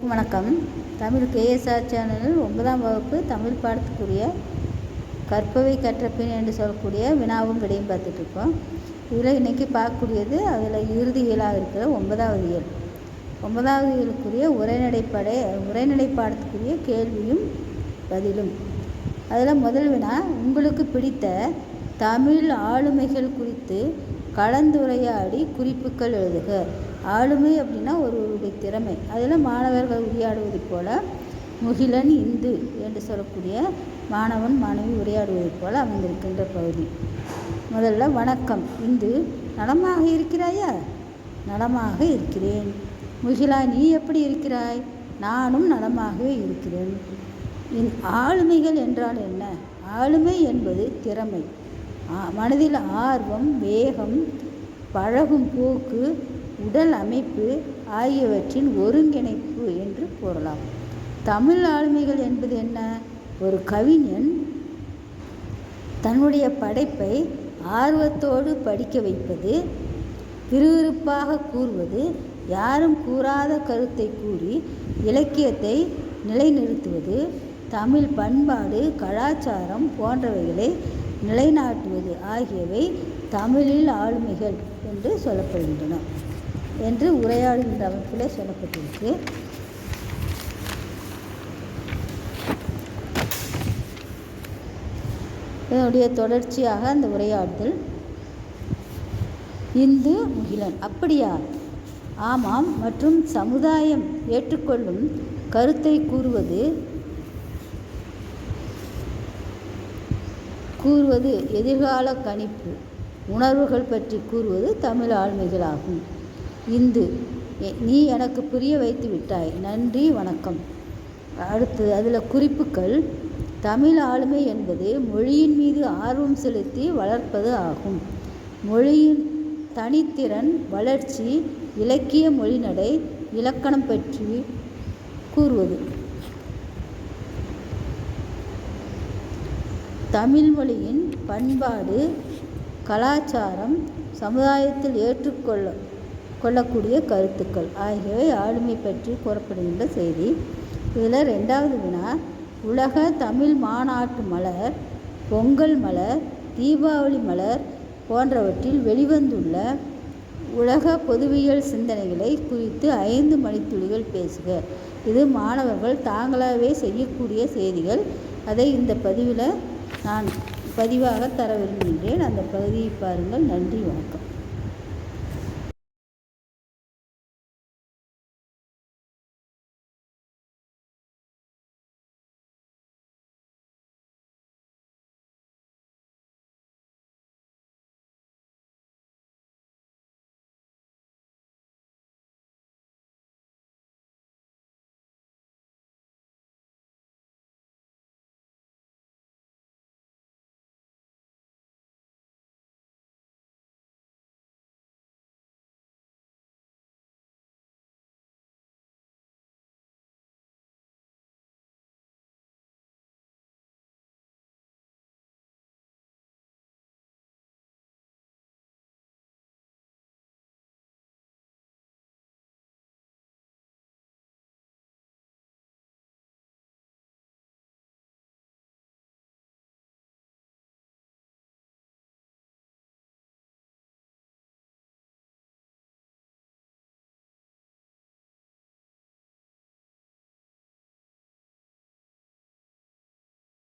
வணக்கம். தமிழ் கேஎஸ்ஆர் சேனலில் 9ஆம் வகுப்பு தமிழ் பாடத்துக்குரிய கற்பவை கற்றபின் என்று சொல்லக்கூடிய வினாவும் விடையும் பார்த்துட்ருக்கோம். இதில் இன்றைக்கி பார்க்கக்கூடியது அதில் இறுதி இயலாக இருக்கிற 9வது இயல். 9வது இயலுக்குரிய உரைநடை பாடத்துக்குரிய கேள்வியும் பதிலும். அதில் முதல் வினா, உங்களுக்கு பிடித்த தமிழ் ஆளுமைகள் குறித்து கலந்துரையாடி குறிப்புகள் எழுதுக. ஆளுமை அப்படின்னா ஒருவருடைய திறமை. அதில் மாணவர்கள் உரையாடுவது போல முகிலன் இந்து என்று சொல்லக்கூடிய மாணவன் மாணவி உரையாடுவது போல அமைந்திருக்கின்ற பகுதி. முதல்ல, வணக்கம் இந்து, நலமாக இருக்கிறாயா? நலமாக இருக்கிறேன். முகிலா, நீ எப்படி இருக்கிறாய்? நானும் நலமாகவே இருக்கிறேன். ஆளுமைகள் என்றால் என்ன? ஆளுமை என்பது திறமை, மனதில் ஆர்வம், வேகம், பழகும் போக்கு, உடல் அமைப்பு ஆகியவற்றின் ஒருங்கிணைப்பு என்று கூறலாம். தமிழ் ஆளுமைகள் என்பது என்ன? ஒரு கவிஞன் தன்னுடைய படைப்பை ஆர்வத்தோடு படிக்க வைப்பது, விறுவிறுப்பாக கூறுவது, யாரும் கூறாத கருத்தை கூறி இலக்கியத்தை நிலைநிறுத்துவது, தமிழ் பண்பாடு கலாச்சாரம் போன்றவைகளை நிலைநாட்டுவது ஆகியவை தமிழில் ஆளுமைகள் என்று சொல்லப்படுகின்றன என்று உரையாடுகின்ற அமைப்பிலே சொல்லப்பட்டிருக்கு. இதனுடைய தொடர்ச்சியாக அந்த உரையாடுதல். இந்து முகிலன், அப்படியா? ஆமாம். மற்றும் சமுதாயம் ஏற்றுக்கொள்ளும் கருத்தை கூறுவது எதிர்கால கணிப்பு, உணர்வுகள் பற்றி கூறுவது தமிழ் ஆளுமைகளாகும். இந்து, நீ எனக்கு புரிய வைத்து விட்டாய், நன்றி, வணக்கம். அடுத்து அதில் குறிப்புகள். தமிழ் ஆளுமை என்பது மொழியின் மீது ஆர்வம் செலுத்தி வளர்ப்பது ஆகும். மொழியின் தனித்திறன், வளர்ச்சி, இலக்கிய மொழிநடை, இலக்கணம் பற்றி கூறுவது. தமிழ் மொழியின் பண்பாடு கலாச்சாரம், சமுதாயத்தில் ஏற்றுக்கொள்ளக்கூடிய கருத்துக்கள் ஆகியவை ஆளுமை பற்றி கூறப்படுகின்ற செய்தி. இதில் 2வது வினா, உலக தமிழ் மாநாட்டு மலர், பொங்கல் மலர், தீபாவளி மலர் போன்றவற்றில் வெளிவந்துள்ள உலக பொதுவியல் சிந்தனைகளை குறித்து 5 மணித்துளிகள் பேசுக. இது மாணவர்கள் தாங்களாகவே செய்யக்கூடிய செய்திகள். அதை இந்த பதிவில் நான் பதிவாக தர விரும்புகின்றேன். அந்த பகுதியை பாருங்கள். நன்றி, வணக்கம்.